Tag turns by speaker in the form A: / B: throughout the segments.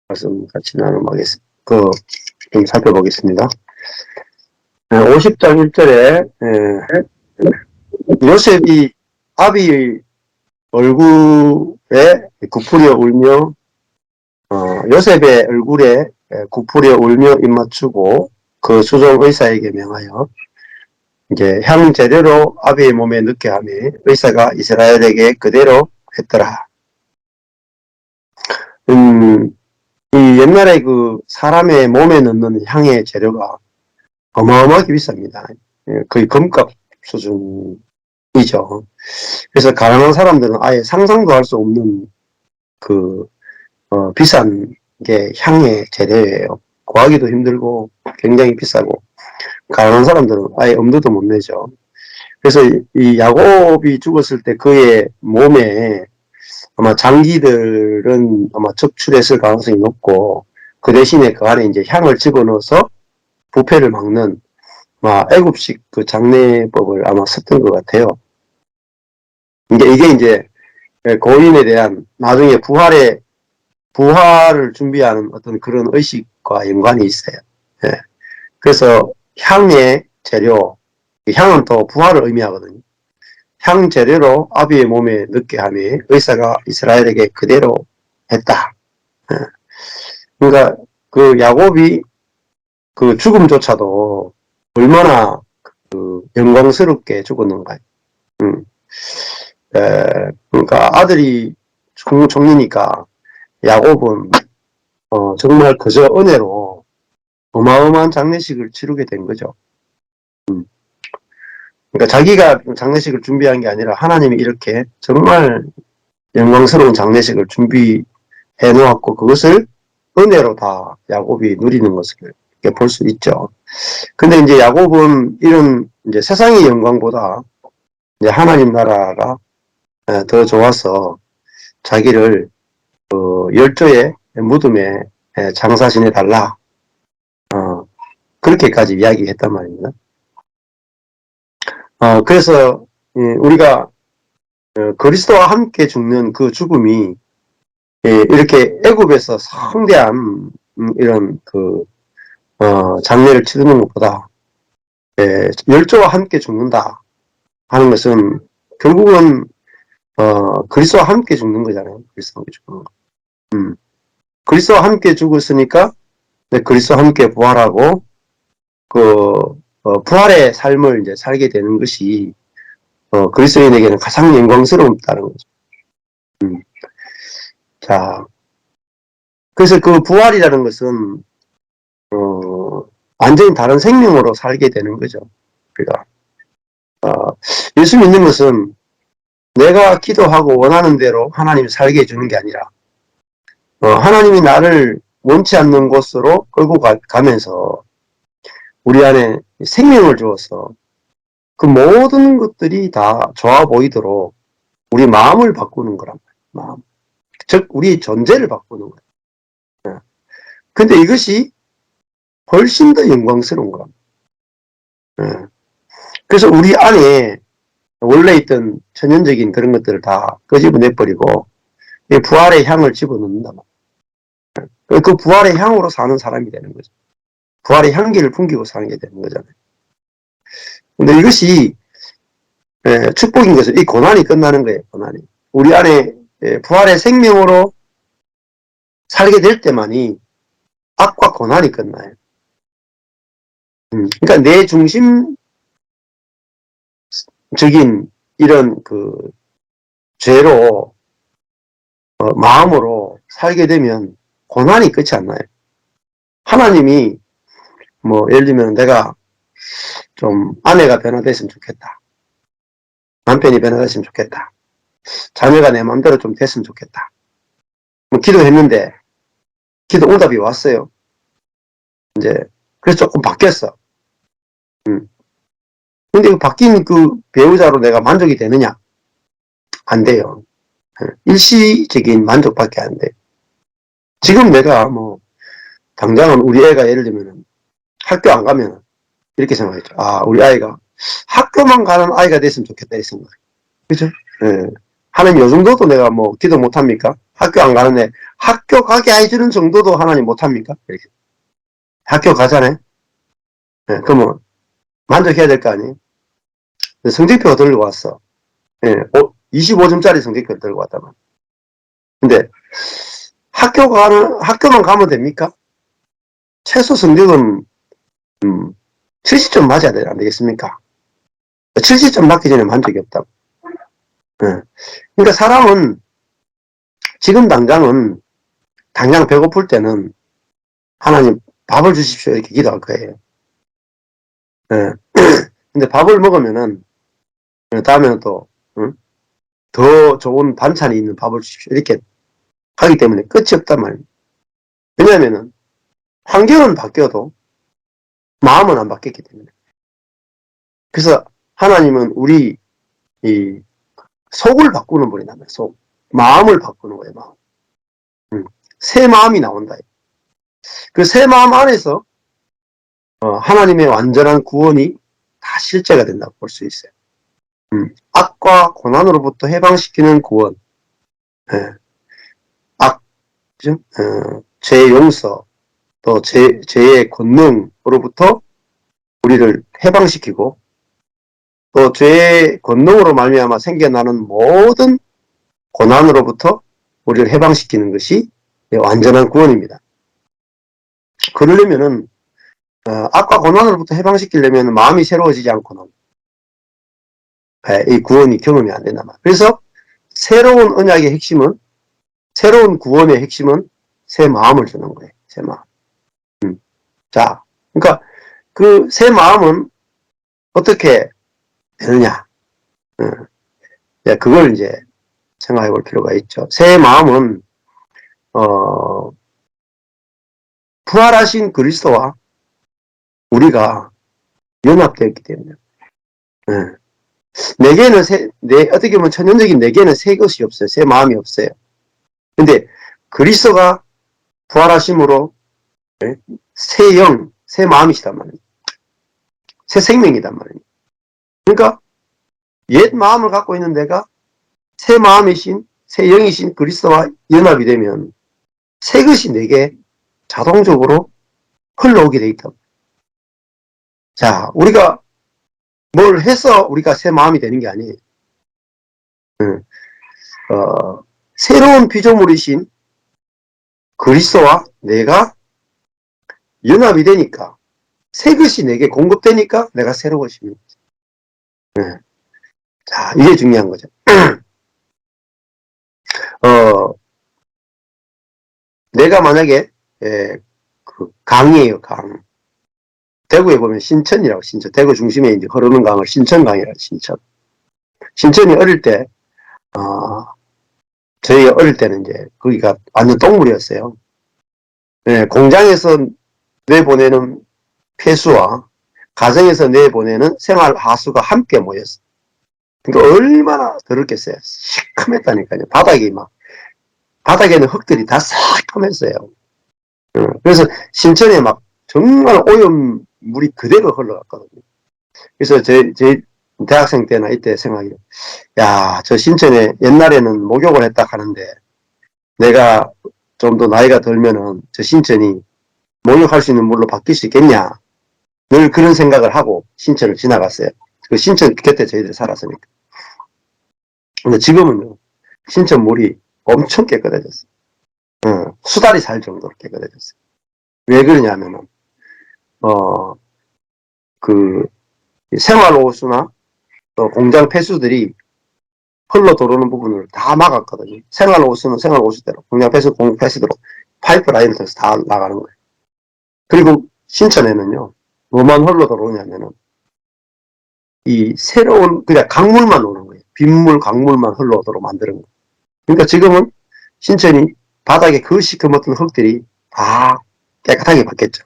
A: 말씀 같이 나눠보겠습니다. 좀 살펴보겠습니다. 50장 1절에 요셉이 아비의 얼굴에 굽으려 울며 요셉의 얼굴에 굽으려 울며 입맞추고 그 수종 의사에게 명하여 이제 향 재료로 아비의 몸에 넣게 하며 의사가 이스라엘에게 그대로 했더라. 이 옛날에 그 사람의 몸에 넣는 향의 재료가 어마어마하게 비쌉니다. 거의 금값 수준이죠. 그래서 가난한 사람들은 아예 상상도 할 수 없는 비싼 게 향의 재료예요. 구하기도 힘들고 굉장히 비싸고 가난한 사람들은 아예 엄두도 못 내죠. 그래서 이 야곱이 죽었을 때 그의 몸에 아마 장기들은 아마 적출했을 가능성이 높고 그 대신에 그 안에 이제 향을 집어넣어서 부패를 막는 애굽식 그 장례법을 아마 썼던 것 같아요. 이게 이제 고인에 대한 나중에 부활을 준비하는 어떤 그런 의식과 연관이 있어요. 예. 그래서 향의 재료, 향은 또 부활을 의미하거든요. 향 재료로 아비의 몸에 넣게 하며 의사가 이스라엘에게 그대로 했다. 예. 그러니까 그 야곱이 그 죽음조차도 얼마나 영광스럽게 죽었는가. 그러니까 아들이 총리니까 야곱은 정말 그저 은혜로 어마어마한 장례식을 치르게 된 거죠. 그러니까 자기가 장례식을 준비한 게 아니라 하나님이 이렇게 정말 영광스러운 장례식을 준비해 놓았고 그것을 은혜로 다 야곱이 누리는 것을 볼 수 있죠. 근데 이제 야곱은 이런 이제 세상의 영광보다 이제 하나님 나라가 더 좋아서 자기를 열조의 무덤에 장사 지내달라 그렇게까지 이야기했단 말입니다. 그래서 우리가 그리스도와 함께 죽는 그 죽음이 이렇게 애굽에서 성대한 이런 장례를 치르는 것보다 열조와 함께 죽는다 하는 것은 결국은 그리스도와 함께 죽는 거잖아요. 그리스도와 함께 죽는 거. 그리스도와 함께 죽었으니까 그리스도와 함께 부활하고 부활의 삶을 이제 살게 되는 것이 그리스도인에게는 가장 영광스럽다는 거죠. 자, 그래서 그 부활이라는 것은 완전히 다른 생명으로 살게 되는 거죠. 우리가 예수 믿는 것은 내가 기도하고 원하는 대로 하나님이 살게 해주는 게 아니라 하나님이 나를 원치 않는 곳으로 끌고 가면서 우리 안에 생명을 주어서 그 모든 것들이 다 좋아 보이도록 우리 마음을 바꾸는 거란 말이에요. 마음. 즉 우리의 존재를 바꾸는 거예요. 근데 이것이 훨씬 더 영광스러운 겁니다. 그래서 우리 안에 원래 있던 천연적인 그런 것들을 다 끄집어내버리고 부활의 향을 집어넣는다. 그 부활의 향으로 사는 사람이 되는 거죠. 부활의 향기를 풍기고 사는 게 되는 거잖아요. 근데 이것이 축복인 것은 이 고난이 끝나는 거예요. 고난이. 우리 안에 부활의 생명으로 살게 될 때만이 악과 고난이 끝나요. 그러니까 내 중심적인 이런 죄로 마음으로 살게 되면 고난이 끝이 안 나요. 하나님이 예를 들면 내가 좀 아내가 변화됐으면 좋겠다. 남편이 변화됐으면 좋겠다. 자녀가 내 마음대로 좀 됐으면 좋겠다. 기도했는데 기도 응답이 왔어요. 이제 그래서 조금 바뀌었어. 근데 그 바뀐 그 배우자로 내가 만족이 되느냐? 안 돼요. 일시적인 만족밖에 안 돼. 지금 내가 당장은 우리 애가 예를 들면 학교 안 가면 이렇게 생각했죠. 우리 아이가 학교만 가는 아이가 됐으면 좋겠다 이 생각. 그죠? 하나님 요 정도도 내가 뭐 기도 못합니까? 학교 안 가는데 학교 가게 해주는 정도도 하나님 못합니까? 이렇게. 학교 가잖아요. 네, 그러면 만족해야 될 거 아니에요? 성적표가 들고 왔어. 네, 25점짜리 성적표 들고 왔단 말이에요. 근데 학교만 가면 됩니까? 최소 성적은 70점 맞아야 안 되겠습니까? 70점 맞기 전에 만족이 없다고. 네. 그러니까 사람은 지금 당장 배고플 때는 하나님 밥을 주십시오 이렇게 기도할 거예요. 네. 근데 밥을 먹으면은 다음에는 또 더 좋은 반찬이 있는 밥을 주십시오 이렇게 하기 때문에 끝이 없단 말이에요. 왜냐하면은 환경은 바뀌어도 마음은 안 바뀌었기 때문에. 그래서 하나님은 우리 이 속을 바꾸는 분이란 말이에요. 속. 마음을 바꾸는 거예요. 마음. 새 마음이 나온다. 그 새 마음 안에서 하나님의 완전한 구원이 다 실제가 된다고 볼 수 있어요. 악과 고난으로부터 해방시키는 구원, 예. 악, 죄의 용서, 또 죄의 권능으로부터 우리를 해방시키고, 또 죄의 권능으로 말미암아 생겨나는 모든 고난으로부터 우리를 해방시키는 것이 완전한 구원입니다. 그러려면은 악과 고난으로부터 해방시키려면 마음이 새로워지지 않고는 이 구원이 경험이 안 된단 말이에요. 그래서 새로운 언약의 핵심은, 새로운 구원의 핵심은 새 마음을 주는 거예요. 새 마음. 자, 그러니까 그 새 마음은 어떻게 되느냐? 그걸 이제 생각해 볼 필요가 있죠. 새 마음은 부활하신 그리스도와 우리가 연합되었기 때문에. 내게는 어떻게 보면 천연적인 내게는 새 것이 없어요. 새 마음이 없어요. 근데 그리스도가 부활하심으로 새 영, 새 마음이시단 말이에요. 새 생명이단 말이에요. 그러니까 옛 마음을 갖고 있는 내가 새 마음이신, 새 영이신 그리스도와 연합이 되면 새 것이 내게 자동적으로 흘러오게 돼 있다. 자, 우리가 뭘 해서 우리가 새 마음이 되는 게 아니에요. 새로운 피조물이신 그리스도와 내가 연합이 되니까 새 것이 내게 공급되니까 내가 새로워집니다. 자, 이게 중요한 거죠. 내가 만약에 그 강이에요, 강. 대구에 보면 신천이라고, 신천. 대구 중심에 이제 흐르는 강을 신천강이라고, 신천. 신천이 어릴 때, 저희가 어릴 때는 이제 거기가 완전 똥물이었어요. 공장에서 내보내는 폐수와 가정에서 내보내는 생활 하수가 함께 모였어요. 그러니까 얼마나 더럽겠어요. 시커맸다니까요. 바닥에는 흙들이 다 새까맸어요. 그래서 신천에 막 정말 오염 물이 그대로 흘러갔거든요. 그래서 제 대학생 때나 이때 생각이, 야, 저 신천에 옛날에는 목욕을 했다 하는데 내가 좀 더 나이가 들면은 저 신천이 목욕할 수 있는 물로 바뀔 수 있겠냐. 늘 그런 생각을 하고 신천을 지나갔어요. 그 신천 그때 저희들이 살았으니까. 근데 지금은요, 신천 물이 엄청 깨끗해졌어요. 수달이 살 정도로 깨끗해졌어요. 왜 그러냐면은, 그, 생활호수나 또 공장 폐수들이 흘러 들어오는 부분을 다 막았거든요. 생활호수는 생활호수대로, 공장 폐수, 공장 폐수대로 파이프라인을 통해서 다 나가는 거예요. 그리고 신천에는요, 뭐만 흘러 들어오냐면은, 이 새로운, 그냥 강물만 오는 거예요. 빗물, 강물만 흘러오도록 만드는 거예요. 그러니까 지금은 신천이 바닥에 그 시커멓던 흙들이 다 깨끗하게 바뀌었죠.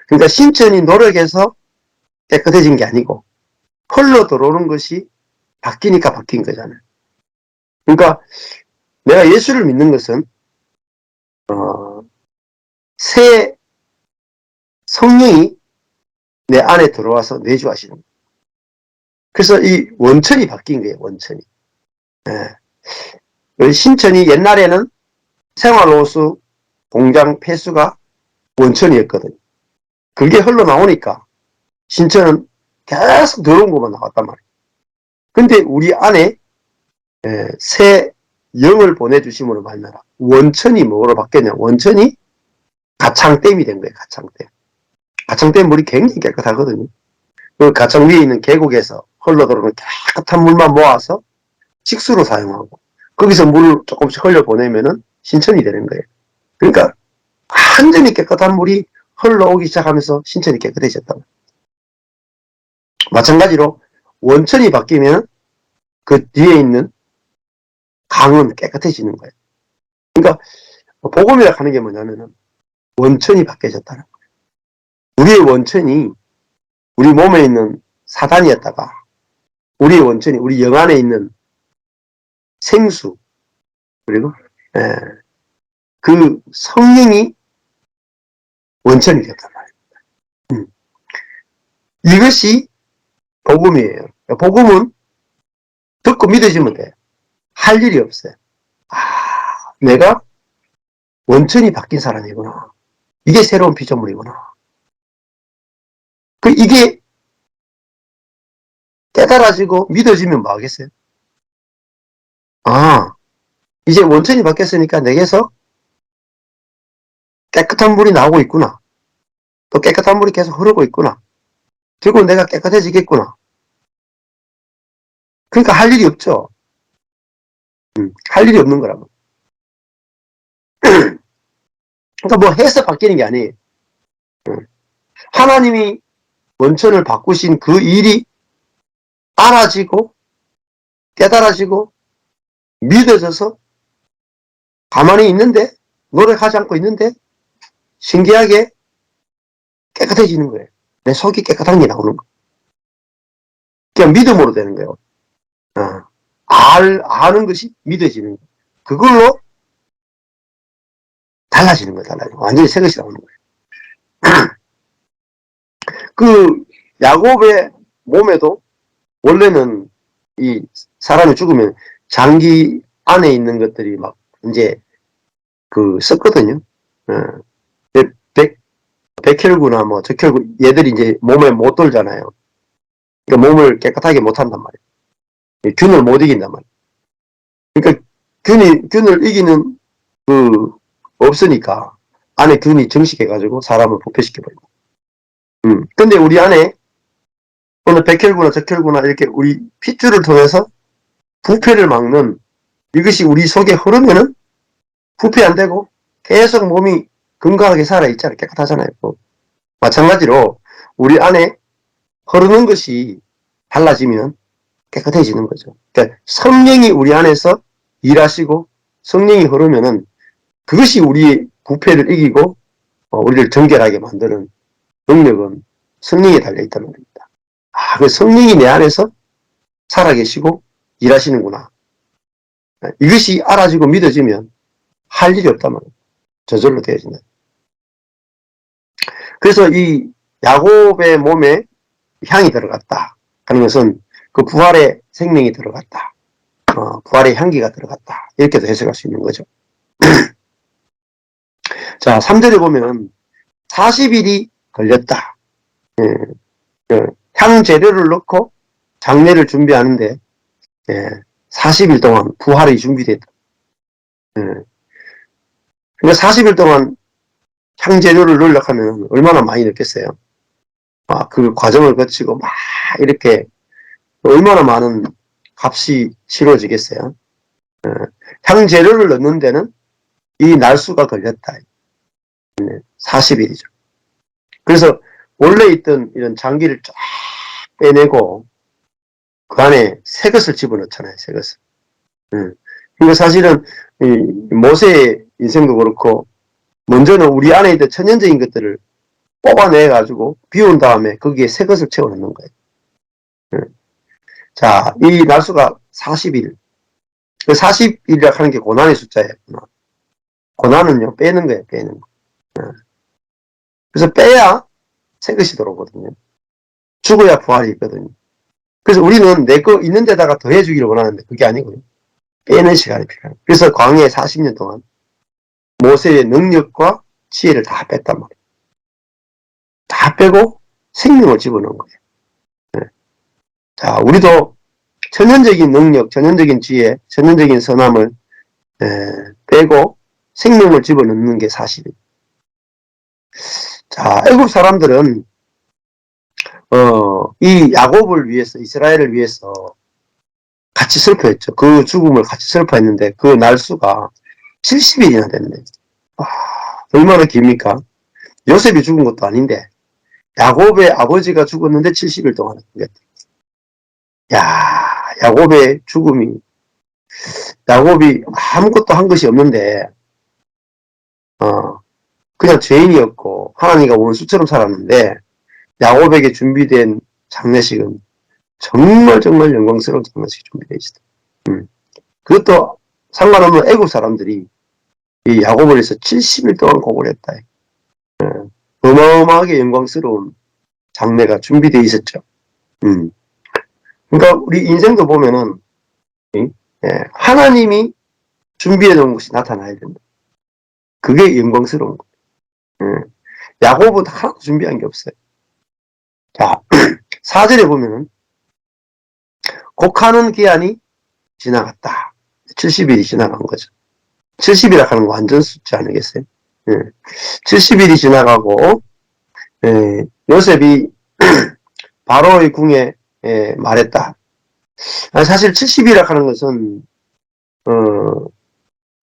A: 그러니까 신천이 노력해서 깨끗해진 게 아니고 흘러 들어오는 것이 바뀌니까 바뀐 거잖아요. 그러니까 내가 예수를 믿는 것은 새 성령이 내 안에 들어와서 내주하시는 거예요. 그래서 이 원천이 바뀐 거예요. 원천이. 예. 신천이 옛날에는 생활호수 공장 폐수가 원천이었거든요. 그게 흘러나오니까 신천은 계속 더러운 것만 나왔단 말이에요. 근데 우리 안에 새 영을 보내주심으로 말미암아 원천이 뭐로 바뀌었냐? 원천이 가창댐이 된 거예요. 가창댐. 가창댐 물이 굉장히 깨끗하거든요. 그 가창 위에 있는 계곡에서 흘러들어오는 깨끗한 물만 모아서 식수로 사용하고 거기서 물을 조금씩 흘려보내면은 신천이 되는 거예요. 그러니까 완전히 깨끗한 물이 흘러오기 시작하면서 신천이 깨끗해졌다. 마찬가지로 원천이 바뀌면 그 뒤에 있는 강은 깨끗해지는 거예요. 그러니까 복음이라 하는 게 뭐냐면은 원천이 바뀌어졌다는 거예요. 우리의 원천이 우리 몸에 있는 사단이었다가 우리의 원천이 우리 영 안에 있는 생수 그리고 그 성령이 원천이 되었단 말이에요. 이것이 복음이에요. 복음은 듣고 믿어지면 돼요. 할 일이 없어요. 아, 내가 원천이 바뀐 사람이구나. 이게 새로운 피조물이구나. 이게 깨달아지고 믿어지면 뭐 하겠어요? 아, 이제 원천이 바뀌었으니까 내게서 깨끗한 물이 나오고 있구나. 또 깨끗한 물이 계속 흐르고 있구나. 결국 내가 깨끗해지겠구나. 그러니까 할 일이 없죠. 할 일이 없는 거라고. 그러니까 뭐 해서 바뀌는 게 아니에요. 하나님이 원천을 바꾸신 그 일이 알아지고 깨달아지고 믿어져서 가만히 있는데 노력하지 않고 있는데 신기하게 깨끗해지는 거예요. 내 속이 깨끗한 게 나오는 거예요. 그냥 믿음으로 되는 거예요. 아는 것이 믿어지는 거예요. 그걸로 달라지는 거예요. 달라지는 거예요. 완전히 새 것이 나오는 거예요. 그 야곱의 몸에도 원래는 이 사람이 죽으면 장기 안에 있는 것들이 막 이제 썩거든요. 백혈구나 뭐 적혈구 얘들이 이제 몸에 못 돌잖아요. 그러니까 몸을 깨끗하게 못 한단 말이에요. 균을 못 이긴단 말이에요. 그러니까 균을 이기는 없으니까 안에 균이 정식해가지고 사람을 부패시켜버리고. 근데 우리 안에 어느 백혈구나 적혈구나 이렇게 우리 핏줄을 통해서 부패를 막는 이것이 우리 속에 흐르면은 부패 안 되고 계속 몸이 건강하게 살아있잖아요. 깨끗하잖아요. 마찬가지로 우리 안에 흐르는 것이 달라지면 깨끗해지는 거죠. 그러니까 성령이 우리 안에서 일하시고 성령이 흐르면은 그것이 우리의 부패를 이기고 우리를 정결하게 만드는 능력은 성령에 달려있다는 겁니다. 그 성령이 내 안에서 살아계시고 일하시는구나. 이것이 알아지고 믿어지면 할 일이 없다면 저절로 되어진다. 그래서 이 야곱의 몸에 향이 들어갔다 하는 것은 그 부활의 생명이 들어갔다. 부활의 향기가 들어갔다. 이렇게도 해석할 수 있는 거죠. 자, 3절에 보면 40일이 걸렸다. 향재료를 넣고 장례를 준비하는데 40일 동안 부활이 준비됐다. 그러니까 40일 동안 향재료를 넣으려고 하면 얼마나 많이 넣겠어요. 그 과정을 거치고 막 이렇게 얼마나 많은 값이 치러지겠어요. 향재료를 넣는 데는 이 날수가 걸렸다. 40일이죠. 그래서 원래 있던 이런 장기를 쫙 빼내고 그 안에 새 것을 집어넣잖아요. 새 것을. 그러니까 사실은 모세의 인생도 그렇고 먼저는 우리 안에 있던 천연적인 것들을 뽑아내가지고 비운 다음에 거기에 새 것을 채워넣는 거예요. 자, 이 날수가 40일. 40일이라고 하는 게 고난의 숫자예요. 고난은요, 빼는 거예요, 빼는 거. 그래서 빼야 새 것이 들어오거든요. 죽어야 부활이 있거든요. 그래서 우리는 내 거 있는 데다가 더해주기를 원하는데 그게 아니고요. 빼는 시간이 필요합니다. 그래서 광야에 40년 동안 모세의 능력과 지혜를 다 뺐단 말이에요. 다 빼고 생명을 집어넣은 거예요. 네. 자, 우리도 천연적인 능력, 천연적인 지혜, 천연적인 선함을 빼고 생명을 집어넣는 게 사실이에요. 자, 애국 사람들은 이 야곱을 위해서, 이스라엘을 위해서 같이 슬퍼했죠. 그 죽음을 같이 슬퍼했는데 그 날수가 70일이나 됐네. 와, 얼마나 깁니까? 요셉이 죽은 것도 아닌데 야곱의 아버지가 죽었는데 70일 동안 죽였다. 야, 야곱의 죽음이, 야곱이 아무것도 한 것이 없는데 그냥 죄인이었고 하나님과 원수처럼 살았는데 야곱에게 준비된 장례식은 정말 정말 영광스러운 장례식이 준비되어 있었다. 그것도 상관없는 애국 사람들이 이 야곱을 위해서 70일 동안 곡을 했다. 어마어마하게 영광스러운 장례가 준비되어 있었죠. 그러니까 우리 인생도 보면은 하나님이 준비해 놓은 것이 나타나야 된다. 그게 영광스러운 거예요. 야곱은 하나도 준비한 게 없어요. 자, 4절에 보면은 곡하는 기한이 지나갔다. 70일이 지나간 거죠. 70이라 하는 거 완전 숫자 아니겠어요? 70일이 지나가고 요셉이 바로의 궁에 말했다. 사실 70이라 하는 것은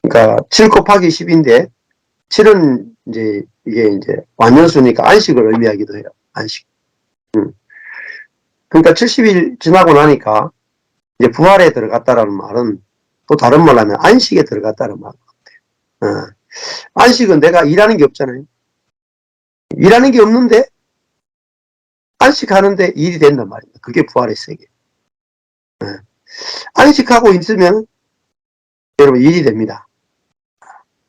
A: 그러니까 7 곱하기 10인데 7은 이제 이게 이제 완전수니까 안식을 의미하기도 해요. 안식. 그러니까 70일 지나고 나니까 이제 부활에 들어갔다라는 말은 또 다른 말로 하면 안식에 들어갔다는 말 같아요. 안식은 내가 일하는 게 없잖아요. 일하는 게 없는데 안식하는데 일이 된단 말입니다. 그게 부활의 세계. 안식하고 있으면 여러분 일이 됩니다.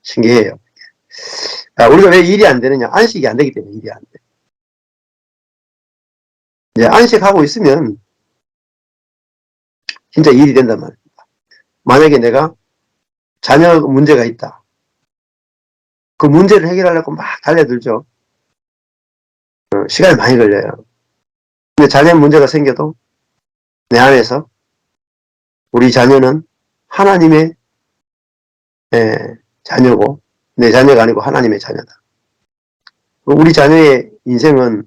A: 신기해요. 우리가 왜 일이 안 되느냐? 안식이 안 되기 때문에 일이 안 돼. 이제 안식하고 있으면 진짜 일이 된단 말입니다. 만약에 내가 자녀 문제가 있다. 그 문제를 해결하려고 막 달려들죠. 시간이 많이 걸려요. 근데 자녀 문제가 생겨도 내 안에서 우리 자녀는 하나님의 자녀고 내 자녀가 아니고 하나님의 자녀다. 우리 자녀의 인생은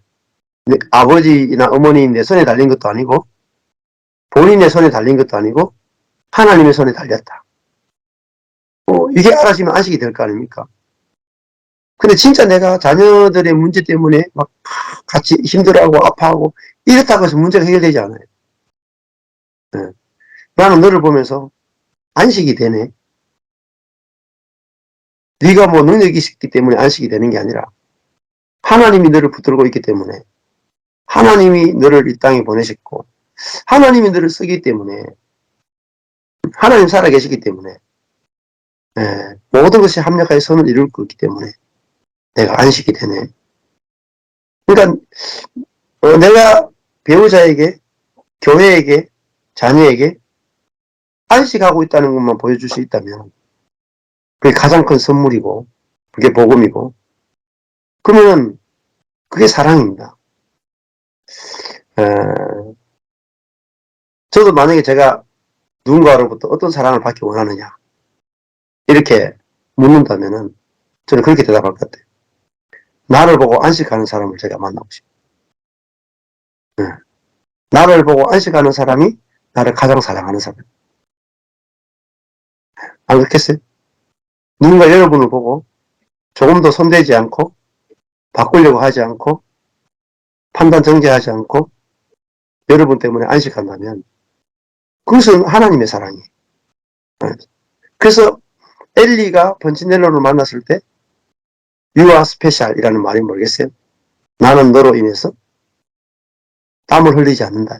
A: 아버지나 어머니 내 손에 달린 것도 아니고 본인의 손에 달린 것도 아니고 하나님의 손에 달렸다. 이게 알아지면 안식이 될 거 아닙니까? 근데 진짜 내가 자녀들의 문제 때문에 막 같이 힘들어하고 아파하고 이렇다고 해서 문제가 해결되지 않아요. 나는 너를 보면서 안식이 되네. 네가 뭐 능력이 있기 때문에 안식이 되는 게 아니라 하나님이 너를 붙들고 있기 때문에 하나님이 너를 이 땅에 보내셨고 하나님이 너를 쓰기 때문에 하나님 살아계시기 때문에 모든 것이 합력하여 선을 이룰 것 있기 때문에 내가 안식이 되네. 그러니까 내가 배우자에게 교회에게 자녀에게 안식하고 있다는 것만 보여줄 수 있다면 그게 가장 큰 선물이고 그게 복음이고 그러면 그게 사랑입니다. 저도 만약에 제가 누군가로부터 어떤 사랑을 받기 원하느냐 이렇게 묻는다면은 저는 그렇게 대답할 것 같아요. 나를 보고 안식하는 사람을 제가 만나고 싶어요. 나를 보고 안식하는 사람이 나를 가장 사랑하는 사람. 안 그렇겠어요? 누군가 여러분을 보고 조금 더 손대지 않고 바꾸려고 하지 않고 판단 정죄하지 않고 여러분 때문에 안식한다면 그것은 하나님의 사랑이에요. 그래서 엘리가 번치넬로를 만났을 때 You are special 이라는 말이 모르겠어요. 나는 너로 인해서 땀을 흘리지 않는다.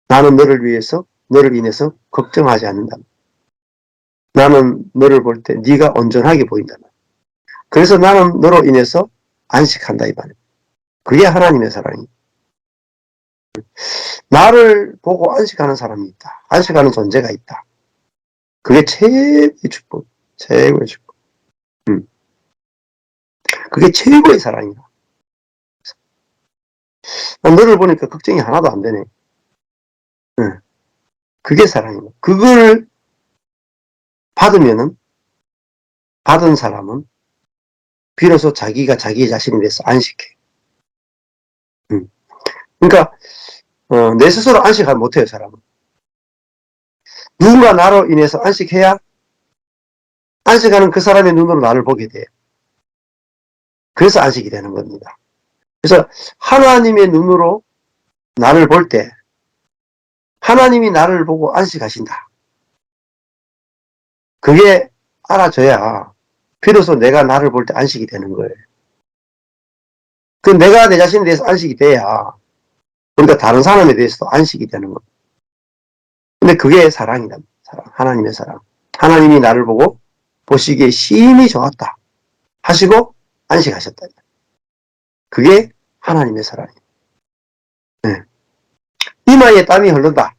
A: 나는 너를 위해서 너를 인해서 걱정하지 않는다. 나는 너를 볼 때 네가 온전하게 보인다. 그래서 나는 너로 인해서 안식한다 이 말이에요. 그게 하나님의 사랑이에요. 나를 보고 안식하는 사람이 있다. 안식하는 존재가 있다. 그게 최고의 축복. 최고의 축복. 그게 최고의 사랑이야. 너를 보니까 걱정이 하나도 안 되네. 그게 사랑이야. 그걸 받으면은, 받은 사람은 비로소 자기가 자기 자신에 대해서 안식해. 그러니까 내 스스로 안식을 못해요, 사람은. 누군가 나로 인해서 안식해야 안식하는 그 사람의 눈으로 나를 보게 돼요. 그래서 안식이 되는 겁니다. 그래서 하나님의 눈으로 나를 볼 때 하나님이 나를 보고 안식하신다. 그게 알아져야 비로소 내가 나를 볼 때 안식이 되는 거예요. 그 내가 내 자신에 대해서 안식이 돼야 그러니까 다른 사람에 대해서도 안식이 되는 겁니다. 근데 그게 사랑이다. 사랑. 하나님의 사랑. 하나님이 나를 보고 보시기에 심히 좋았다 하시고 안식하셨다. 그게 하나님의 사랑이에요. 네. 이마에 땀이 흐른다.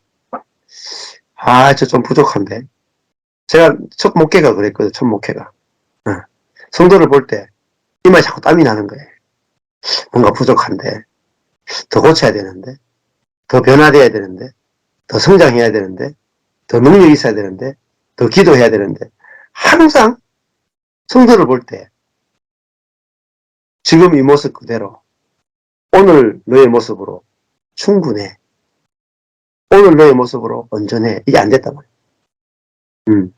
A: 저 좀 부족한데. 제가 첫 목회가 그랬거든요. 첫 목회가. 네. 성도를 볼 때 이마에 자꾸 땀이 나는 거예요. 뭔가 부족한데. 더 고쳐야 되는데. 더 변화돼야 되는데. 더 성장해야 되는데. 더 능력이 있어야 되는데. 더 기도해야 되는데. 항상 성도를 볼 때 지금 이 모습 그대로 오늘 너의 모습으로 충분해. 오늘 너의 모습으로 온전해. 이게 안 됐단 말이에요.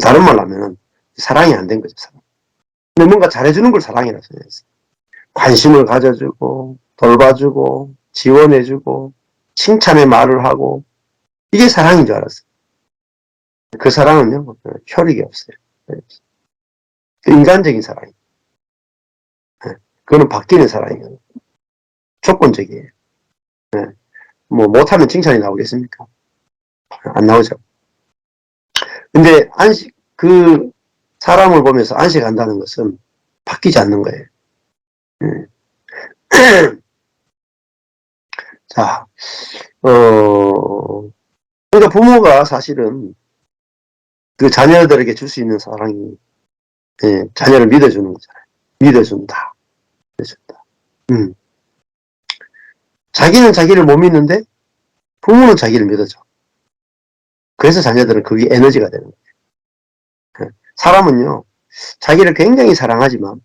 A: 다른 말로 하면 사랑이 안 된 거죠. 사랑. 근데 뭔가 잘해주는 걸 사랑이라고 생각했어요. 관심을 가져주고 돌봐주고 지원해주고 칭찬의 말을 하고 이게 사랑인 줄 알았어요. 그 사랑은요. 효력이 없어요. 인간적인 사랑이에요. 그거는 바뀌는 사랑이에요. 조건적이에요. 뭐 못하면 칭찬이 나오겠습니까? 안 나오죠. 근데 그 사람을 보면서 안식한다는 것은 바뀌지 않는 거예요. 자, 그러니까 부모가 사실은 그 자녀들에게 줄 수 있는 사랑이 자녀를 믿어주는 거잖아요. 믿어준다. 믿어준다. 자기는 자기를 못 믿는데 부모는 자기를 믿어줘. 그래서 자녀들은 그게 에너지가 되는 거예요. 사람은요, 자기를 굉장히 사랑하지만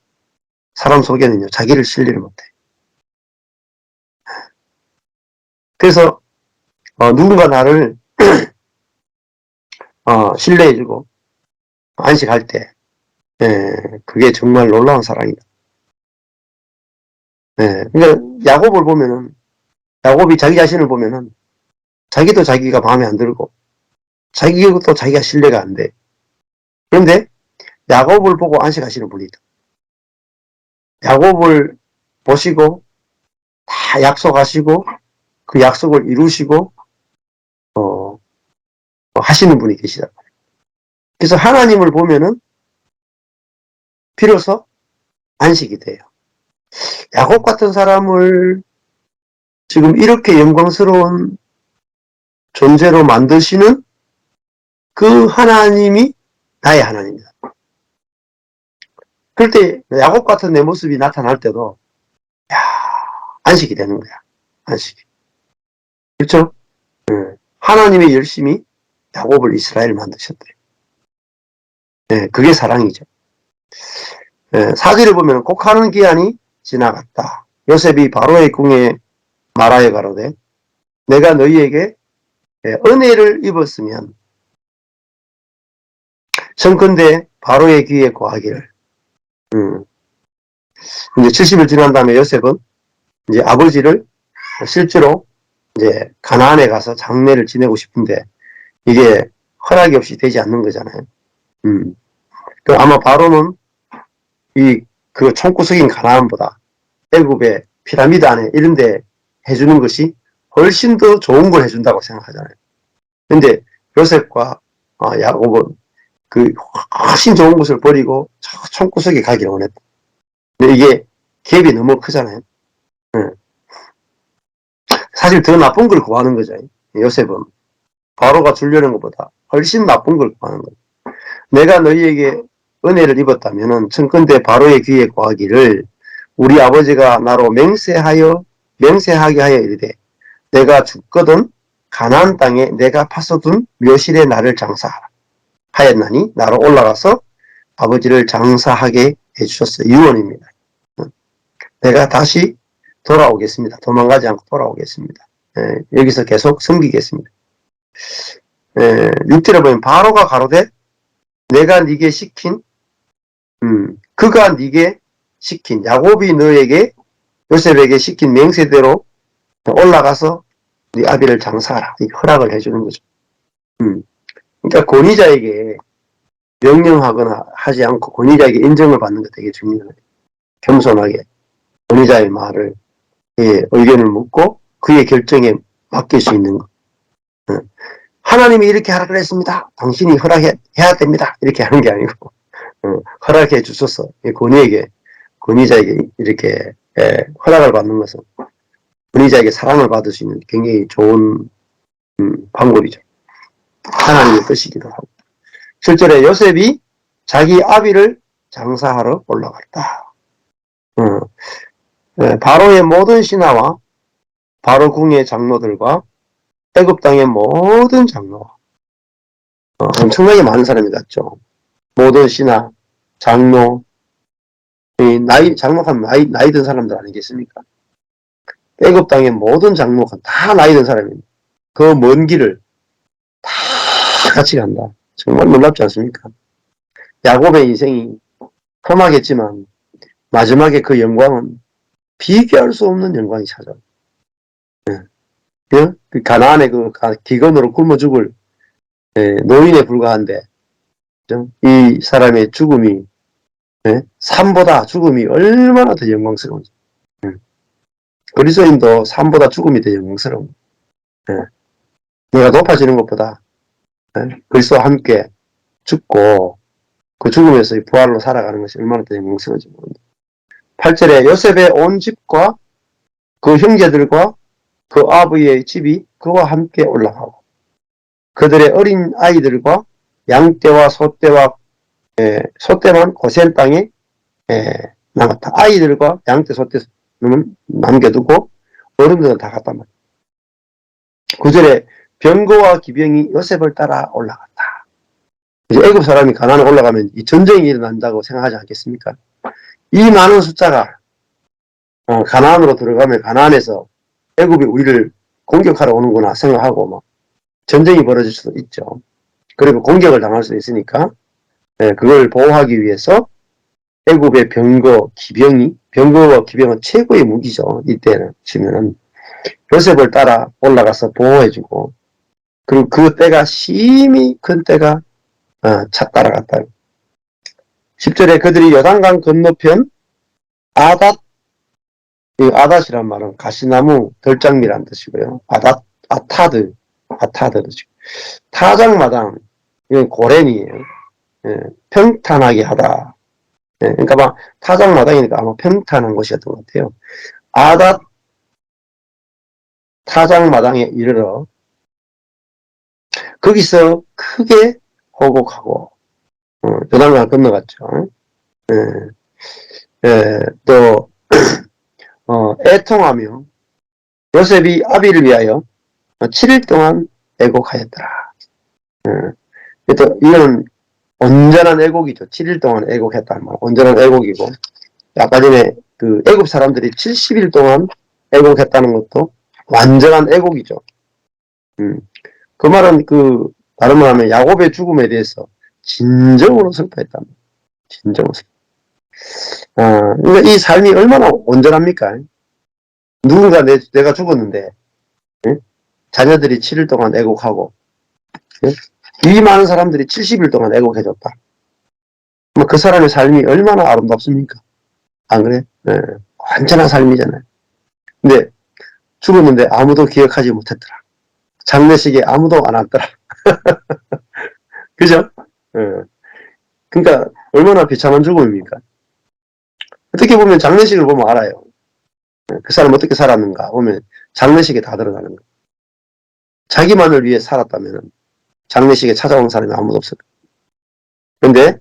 A: 사람 속에는요, 자기를 신뢰를 못해. 그래서 누군가 나를 신뢰해주고 안식할 때 그게 정말 놀라운 사랑이다. 그러니까 야곱을 보면은 야곱이 자기 자신을 보면은 자기도 자기가 마음에 안 들고 자기도 자기가 신뢰가 안 돼. 그런데 야곱을 보고 안식하시는 분이 있다. 야곱을 보시고 다 약속하시고 그 약속을 이루시고 하시는 분이 계시다. 그래서 하나님을 보면은 비로소 안식이 돼요. 야곱 같은 사람을 지금 이렇게 영광스러운 존재로 만드시는 그 하나님이 나의 하나님이다. 그럴 때 야곱 같은 내 모습이 나타날 때도 안식이 되는 거야. 안식이. 그렇죠? 하나님의 열심히 야곱을 이스라엘 만드셨대요. 그게 사랑이죠. 4절에 보면 곡하는 기한이 지나갔다. 요셉이 바로의 궁에 말하여 가로되 내가 너희에게 은혜를 입었으면 청컨대 바로의 귀에 고하기를. 이제 70일 지난 다음에 요셉은 이제 아버지를 실제로 이제 가나안에 가서 장례를 지내고 싶은데 이게 허락이 없이 되지 않는 거잖아요. 아마 바로는 그 총구석인 가나안보다 애굽의 피라미드 안에 이런 데 해주는 것이 훨씬 더 좋은 걸 해준다고 생각하잖아요. 근데 요셉과 야곱은 그 훨씬 좋은 곳을 버리고 저 총구석에 가기를 원했다. 근데 이게 갭이 너무 크잖아요. 사실 더 나쁜 걸 구하는 거죠. 요셉은 바로가 주려는 것보다 훨씬 나쁜 걸 구하는 거예요. 내가 너희에게 은혜를 입었다면은 청컨대 바로의 귀에 구하기를 우리 아버지가 나로 맹세하게 하여 이르되 내가 죽거든 가나안 땅에 내가 파서둔 묘실에 나를 장사하라 하였나니 나로 올라가서 아버지를 장사하게 해주셨어요. 유언입니다. 내가 다시 돌아오겠습니다. 도망가지 않고 돌아오겠습니다. 여기서 계속 섬기겠습니다. 6절에 보면 바로가 가로되 내가 네게 시킨 그가 네게 시킨 야곱이 너에게 요셉에게 시킨 맹세대로 올라가서 네 아비를 장사하라. 이 허락을 해주는 거죠. 그러니까 권위자에게 명령하거나 하지 않고 권위자에게 인정을 받는 게 되게 중요해요. 겸손하게 권위자의 말을 의견을 묻고 그의 결정에 맡길 수 있는 거. 하나님이 이렇게 하라 그랬습니다. 당신이 허락해야 됩니다. 이렇게 하는 게 아니고 허락해 주셔서 권위자에게 이렇게 허락을 받는 것은 권위자에게 사랑을 받을 수 있는 굉장히 좋은 방법이죠. 하나님의 뜻이기도 하고. 실제로 요셉이 자기 아비를 장사하러 올라갔다. 바로의 모든 신하와 바로 궁의 장로들과 애굽 땅의 모든 장로, 엄청나게 많은 사람이 갔죠. 모든 신하, 장로, 장로하면 나이 든 사람들 아니겠습니까? 애굽 땅의 모든 장로가 다 나이 든 사람입니다. 그 먼 길을 다 같이 간다. 정말 놀랍지 않습니까? 야곱의 인생이 험하겠지만 마지막에 그 영광은 비교할 수 없는 영광이 찾아요. 그 가나안의 그 기근으로 굶어 죽을 노인에 불과한데 이 사람의 죽음이 삶보다 죽음이 얼마나 더 영광스러운지. 그리스도인도 삶보다 죽음이 더 영광스러운. 내가 높아지는 것보다 그리스도와 함께 죽고 그 죽음에서 부활로 살아가는 것이 얼마나 더 영광스러운지 모릅니다. 8절에 요셉의 온 집과 그 형제들과 그 아버지의 집이 그와 함께 올라가고 그들의 어린 아이들과 양떼와 소떼만 고센 땅에 남았다. 아이들과 양떼, 소떼는 남겨두고 어른들은 다 갔단 말이야. 9절에 병거와 기병이 요셉을 따라 올라갔다. 이제 애굽 사람이 가나안에 올라가면 이 전쟁이 일어난다고 생각하지 않겠습니까? 이 많은 숫자가 가나안으로 들어가면 가나안에서 애굽이 우리를 공격하러 오는구나 생각하고 막 전쟁이 벌어질 수도 있죠. 그리고 공격을 당할 수도 있으니까 그걸 보호하기 위해서 애굽의 병거와 기병은 최고의 무기죠. 이때는 치면은 요셉을 따라 올라가서 보호해주고 그리고 그 때가 심히 큰 때가 따라갔다. 10절에 그들이 요단강 건너편 아닷이란 말은 가시나무 덜장미란 뜻이고요. 아타드 뜻이고 타작마당 이건 고랜이에요. 평탄하게 하다. 그러니까 막 타작마당이니까 아마 평탄한 곳이었던 것 같아요. 아닷 타작마당에 이르러 거기서 크게 호곡하고 요단강을 건너갔죠. 또 애통하며 요셉이 아비를 위하여 7일 동안 애곡하였더라. 또 이거는 온전한 애곡이죠. 7일 동안 애곡했다는 말. 온전한 애곡이고 아까 전에 그 애굽 사람들이 70일 동안 애곡했다는 것도 완전한 애곡이죠. 그 말은 다른 말 하면 야곱의 죽음에 대해서 진정으로 슬퍼했단 말이에요. 진정으로 슬퍼. 그러니까 이 삶이 얼마나 온전합니까? 누군가 내가 죽었는데 자녀들이 7일 동안 애곡하고 이 많은 사람들이 70일 동안 애곡해줬다. 그 사람의 삶이 얼마나 아름답습니까? 안 그래? 완전한 삶이잖아요. 근데 죽었는데 아무도 기억하지 못했더라. 장례식에 아무도 안 왔더라. 그죠? 그러니까 얼마나 비참한 죽음입니까? 어떻게 보면 장례식을 보면 알아요. 그 사람 어떻게 살았는가 보면 장례식에 다 들어가는 거예요. 자기만을 위해 살았다면 장례식에 찾아온 사람이 아무도 없을 거예요. 근데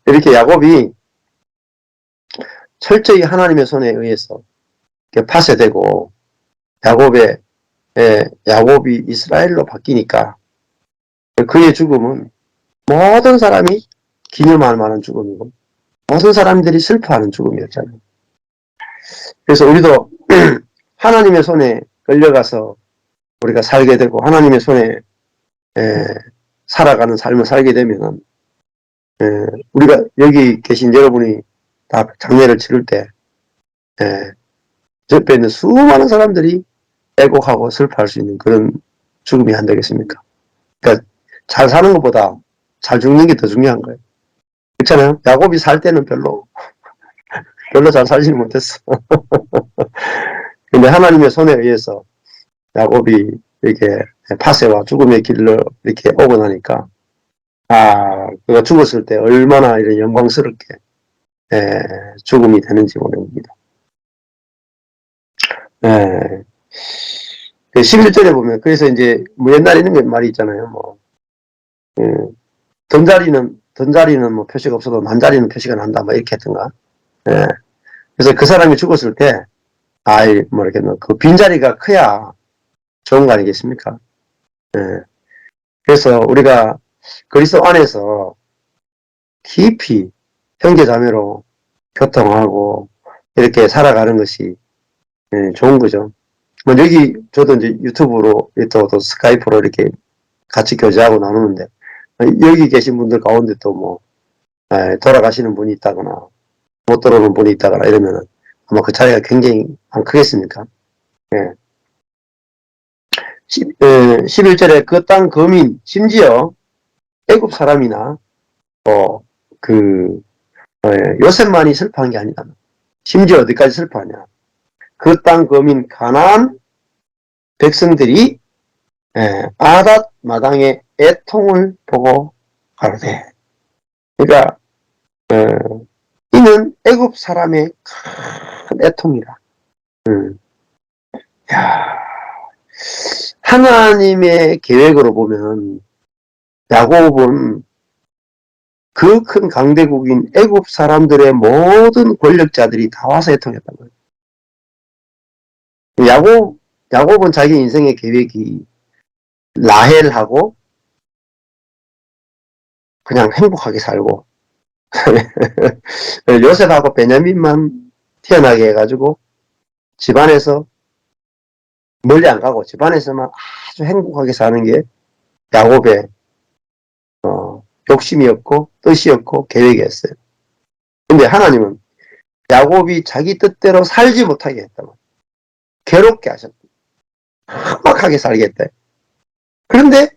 A: 이렇게 야곱이 철저히 하나님의 손에 의해서 파쇄되고 야곱이 이스라엘로 바뀌니까 그의 죽음은 모든 사람이 기념할 만한 죽음이고 모든 사람들이 슬퍼하는 죽음이었잖아요. 그래서 우리도 하나님의 손에 끌려가서 우리가 살게 되고 하나님의 손에 살아가는 삶을 살게 되면 우리가 여기 계신 여러분이 다 장례를 치를 때 옆에 있는 수많은 사람들이 애곡하고 슬퍼할 수 있는 그런 죽음이 안 되겠습니까? 그러니까 잘 사는 것보다 잘 죽는 게 더 중요한 거예요. 그렇잖아요? 야곱이 살 때는 별로 잘 살지는 못했어. 근데 하나님의 손에 의해서 야곱이 이렇게 파쇄와 죽음의 길로 이렇게 오고 나니까 그가 죽었을 때 얼마나 이런 영광스럽게 죽음이 되는지 모릅니다. 11절에 보면 그래서 이제 뭐 옛날에 있는 말이 있잖아요. 뭐 든자리는 뭐 표시가 없어도 난자리는 표시가 난다. 뭐 이렇게 했던가. 그래서 그 사람이 죽었을 때 뭐 이렇게 그 빈자리가 커야 좋은 거 아니겠습니까? 그래서 우리가 그리스도 안에서 깊이 형제자매로 교통하고 이렇게 살아가는 것이 좋은 거죠. 뭐 여기 저도 이제 유튜브로 또 스카이프로 이렇게 같이 교제하고 나누는데 여기 계신 분들 가운데 또 뭐 돌아가시는 분이 있다거나 못 들어오는 분이 있다거나 이러면은 아마 그 차이가 굉장히 안 크겠습니까? 11절에 그 땅 거민 심지어 애굽 사람이나 요셉만이 슬퍼한 게 아니다. 심지어 어디까지 슬퍼하냐? 그 땅 거민 가나안 백성들이 아닷 마당의 애통을 보고 가로되. 그러니까 이는 애굽 사람의 큰 애통이라. 하나님의 계획으로 보면 야곱은 그 큰 강대국인 애굽 사람들의 모든 권력자들이 다 와서 애통했단 말이에요. 야곱은 자기 인생의 계획이 라헬하고 그냥 행복하게 살고 요셉하고 베냐민만 태어나게 해가지고 집안에서 멀리 안 가고 집안에서만 아주 행복하게 사는 게 야곱의 욕심이었고 뜻이었고 계획이었어요. 근데 하나님은 야곱이 자기 뜻대로 살지 못하게 했단 말이에요. 괴롭게 하셨다. 험악하게 살게 했다. 그런데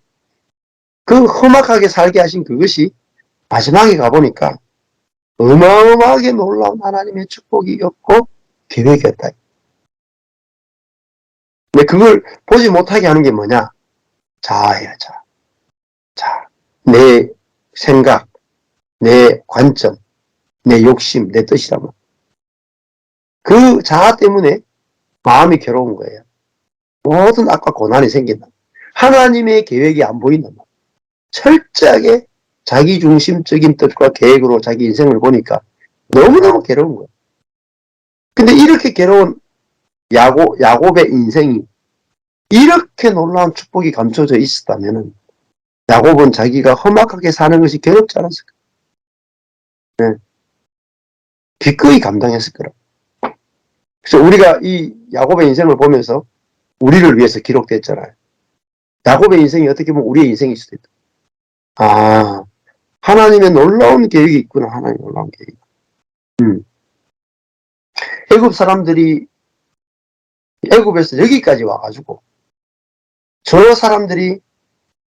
A: 그 험악하게 살게 하신 그것이 마지막에 가보니까 어마어마하게 놀라운 하나님의 축복이었고 계획이었다. 근데 그걸 보지 못하게 하는 게 뭐냐? 자아예요, 자아. 자, 내 생각, 내 관점, 내 욕심, 내 뜻이란 말이에요. 그 자아 때문에 마음이 괴로운 거예요. 모든 악과 고난이 생긴다. 하나님의 계획이 안 보인단 말이에요. 철저하게 자기중심적인 뜻과 계획으로 자기 인생을 보니까 너무너무 괴로운 거예요. 근데 이렇게 괴로운 야곱의 인생이 이렇게 놀라운 축복이 감춰져 있었다면 야곱은 자기가 험악하게 사는 것이 괴롭지 않았을까? 네. 기꺼이 감당했을 거라. 그래서 우리가 이 야곱의 인생을 보면서 우리를 위해서 기록됐잖아요. 야곱의 인생이 어떻게 보면 우리의 인생일 수도 있다. 하나님의 놀라운 계획이 있구나. 하나님의 놀라운 계획이. 애굽 사람들이 애굽에서 여기까지 와가지고 저 사람들이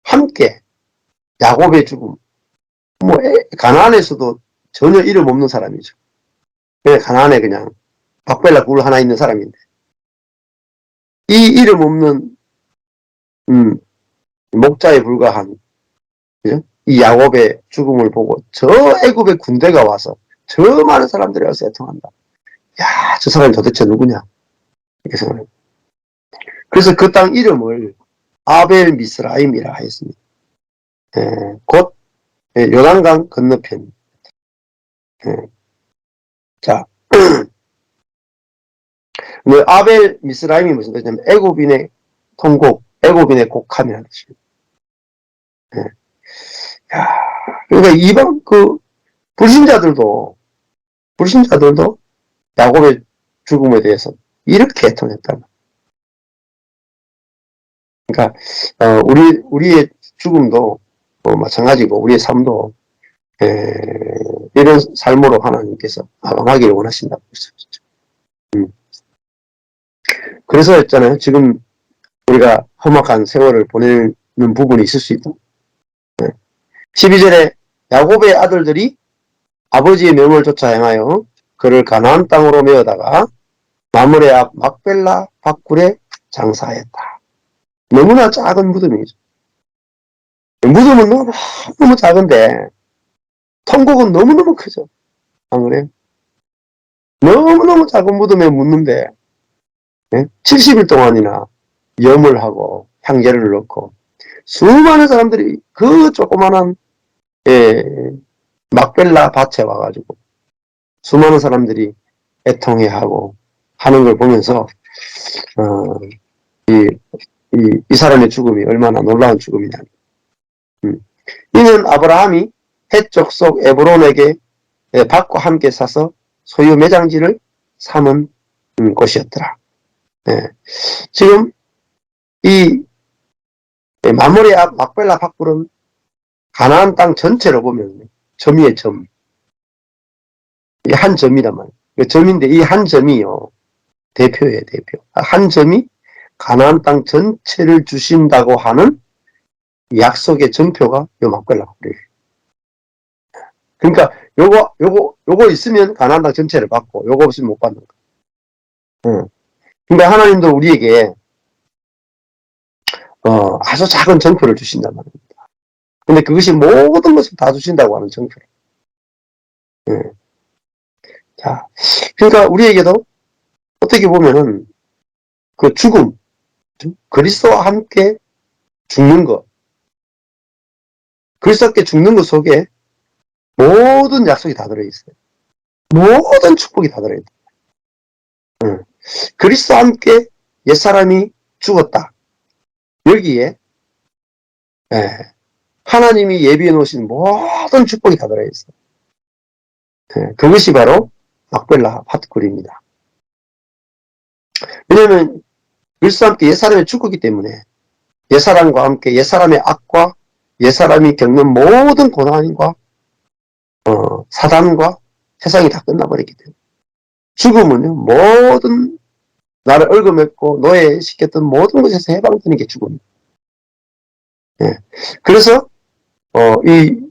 A: 함께 야곱의 죽음, 뭐 가나안에서도 전혀 이름 없는 사람이죠. 그냥 가나안에 그냥 박벨라 굴 하나 있는 사람인데 이 이름 없는 목자에 불과한 그죠? 이 야곱의 죽음을 보고 저 애굽의 군대가 와서 저 많은 사람들이 와서 애통한다. 야, 저 사람이 도대체 누구냐? 이렇게 생각해요. 그래서 그 땅 이름을 아벨 미스라임이라 하였습니다. 곧 요단강 건너편. 자, 아벨 미스라임이 무슨 뜻이냐면 애굽인의 통곡, 애굽인의 곡함이라는 뜻입니다. 그러니까 이방 불신자들도 야곱의 죽음에 대해서 이렇게 애통했다. 그러니까 우리의 죽음도 마찬가지고 우리의 삶도 이런 삶으로 하나님께서 마감하기를 원하신다고 했었죠. 그래서 했잖아요. 지금 우리가 험악한 세월을 보내는 부분이 있을 수 있다. 12절에 야곱의 아들들이 아버지의 명을 쫓아 행하여 그를 가나안 땅으로 메어다가 마므레 앞 막벨라 밭굴에 장사하였다. 너무나 작은 무덤이죠. 무덤은 너무 작은데 통곡은 너무너무 크죠. 안 그래요? 너무너무 작은 무덤에 묻는데 70일 동안이나 염을 하고 향제를 넣고 수많은 사람들이 그 조그만한 막벨라 밭에 와가지고 수많은 사람들이 애통해하고 하는 걸 보면서 이 사람의 죽음이 얼마나 놀라운 죽음이냐. 이는 아브라함이 헷 족속 에브론에게 밭과 함께 사서 소유 매장지를 삼은 곳이었더라. 지금 이 마므레 앞 막벨라 밭굴은 가나안 땅 전체로 보면 점이에요, 점. 이 한 점이란 말이에요. 점인데 이 한 점이요. 대표예요, 대표. 한 점이 가나안 땅 전체를 주신다고 하는 약속의 전표가 요 막벨라 굴이에요. 그러니까 요거 있으면 가나안 땅 전체를 받고 요거 없으면 못 받는 거예요. 그러니까 하나님도 우리에게 아주 작은 정표를 주신단 말입니다. 근데 그것이 모든 것을 다 주신다고 하는 정표를. 자, 그러니까 우리에게도 어떻게 보면은 그 죽음, 그리스도와 함께 죽는 것, 그리스도와 함께 죽는 것 속에 모든 약속이 다 들어있어요. 모든 축복이 다 들어있다. 그리스도와 함께 옛사람이 죽었다. 여기에 하나님이 예비해 놓으신 모든 축복이 다 들어있어요. 그것이 바로 막벨라 밭굴입니다. 왜냐하면 그리스도와 함께 옛사람이 죽었기 때문에 옛사람과 함께 옛사람의 악과 옛사람이 겪는 모든 고난과 사단과 세상이 다 끝나버렸기 때문에 죽음은요 모든 나를 얽어맺고 노예시켰던 모든 것에서 해방되는 게 죽음입니다. 그래서 이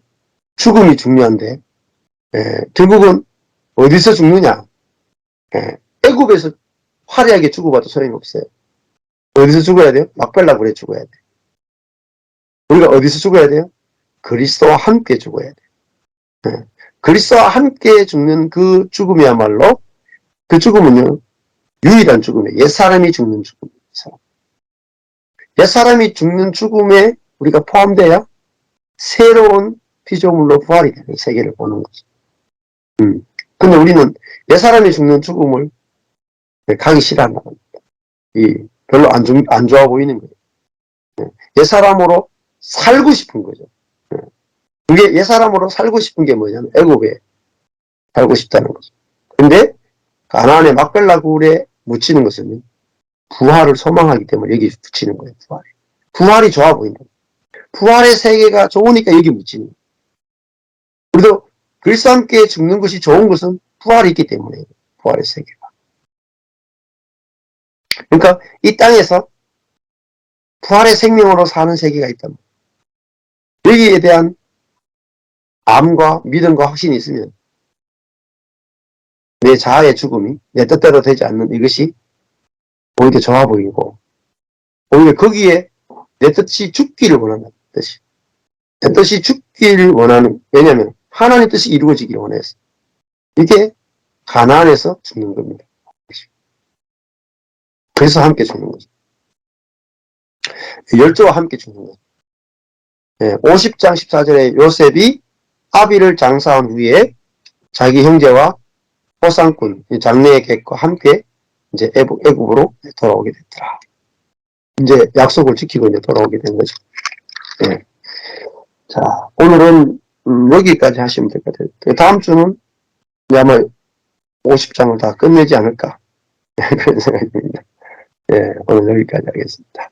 A: 죽음이 중요한데 결국은 어디서 죽느냐? 애굽에서 화려하게 죽어봐도 소용이 없어요. 어디서 죽어야 돼요? 막벨라 굴에 죽어야 돼요. 우리가 어디서 죽어야 돼요? 그리스도와 함께 죽어야 돼요. 그리스도와 함께 죽는 그 죽음이야말로 그 죽음은요 유일한 죽음이에요. 옛사람이 죽는 죽음이에요. 옛사람이 죽는 죽음에 우리가 포함돼야 새로운 피조물로 부활이 되는 세계를 보는 거죠. 근데 우리는 옛사람이 죽는 죽음을 가기 싫어한다. 별로 안 좋아 보이는 거예요. 옛사람으로 살고 싶은 거죠. 그게 옛사람으로 살고 싶은 게 뭐냐면 애굽에 살고 싶다는 거죠. 근데 가나안의 막벨라 굴에 묻히는 것은 부활을 소망하기 때문에 여기 붙이는 거예요. 부활이 좋아 보인다. 부활의 세계가 좋으니까 여기 묻히는 거예요. 우리도 그리스도와 함께 죽는 것이 좋은 것은 부활이 있기 때문에 부활의 세계가. 그러니까 이 땅에서 부활의 생명으로 사는 세계가 있다. 여기에 대한 암과 믿음과 확신이 있으면 내 자아의 죽음이 내 뜻대로 되지 않는 이것이 오히려 좋아 보이고 오히려 거기에 내 뜻이 죽기를 원한다는 뜻이. 내 뜻이 죽기를 원하는, 왜냐하면 하나님 뜻이 이루어지기를 원해서. 이게 가나안에서 죽는 겁니다. 그래서 함께 죽는 거죠. 열조와 함께 죽는 거예요. 예, 50장 14절에 요셉이 아비를 장사한 후에 자기 형제와 호상꾼, 장래의 객과 함께 이제 애굽으로 돌아오게 됐더라. 이제 약속을 지키고 이제 돌아오게 된 거죠. 예. 자, 오늘은 여기까지 하시면 될 것 같아요. 다음 주는 아마 50장을 다 끝내지 않을까 그런 생각이 듭니다. 예, 오늘 여기까지 하겠습니다.